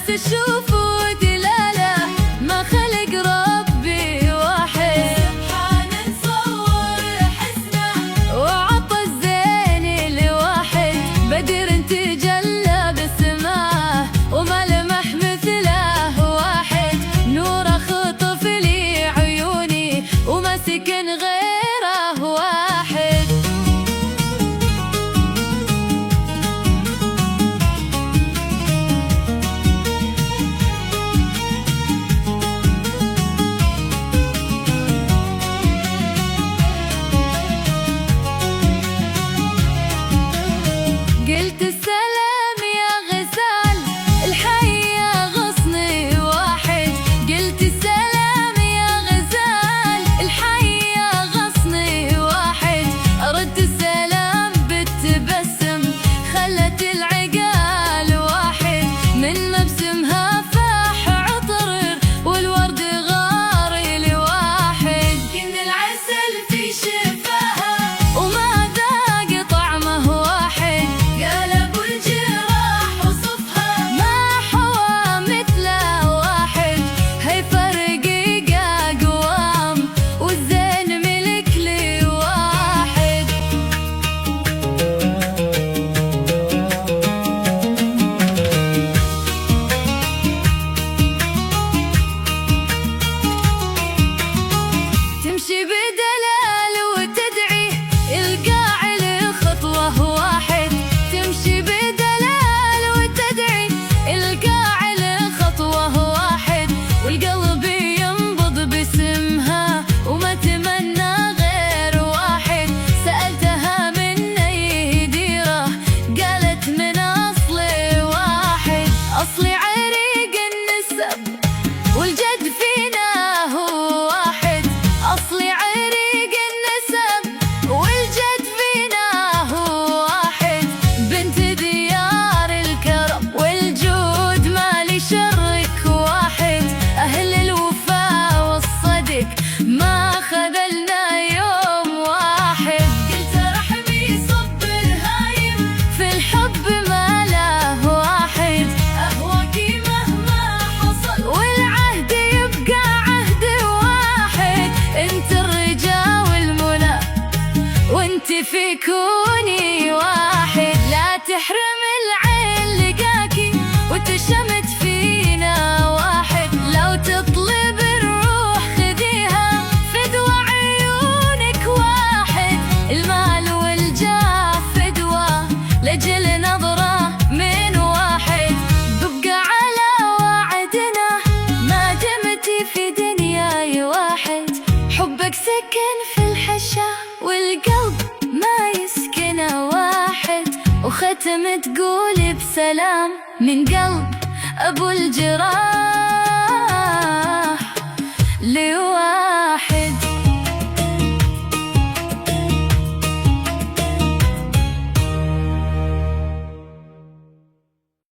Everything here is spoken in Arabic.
تشوفوا دلالة ما خلق ربي واحد. سبحان نصور حسنه وعطى الزين لواحد. بدر تجلى بسماه وملمح مثله واحد. نوره خطف لي عيوني وما سكن غيره واحد. قلت السلام يا غزال الحي يا غصني واحد. قلت السلام يا غزال الحي يا غصني واحد. أرد السلام بالتبسم خلت العقال واحد. من مبسمها فاح عطر والورد غاري لواحد. كن العسل في شفاها وما ذاق طعمه واحد. قال ابو الجراح وصفها ما حوى مثله واحد. هي فرقي قوام والزين ملك لي واحد. تمشي بدلال وتدعي القاع لخطوه واحد. تمشي بدلال وتدعي القاع لخطوه واحد. والقلب ينبض باسمها وما تمنى غير واحد. سألتها من أي ديرة قالت من أصلي واحد. أصلي عريق النسب والجد فينا هو واحد. أصلي عريق النسب والجد فينا هو واحد. بنت ديار الكرم والجود ما لي شرك واحد. أهل الوفاء والصدق ما خذلنا يوم واحد. قلت رحمي صب الهايم في الحب ما له واحد. أهواكي مهما حصل والعهد يبقى عهد واحد. انت الرجا والمنى وانت في كوني واحد. لا تحرم العين لقاكي وتشمت فينا واحد. لو تطلب الروح خذيها فدوى عيونك واحد. المال والجاه فدوى لجل نظرة من واحد. ببقى على وعدنا ما دمتي في دنياي واحد. حبك سكن في الحشا والقلب ما يسكنه واحد. وختم تقول بسلام من قلب أبو الجراح.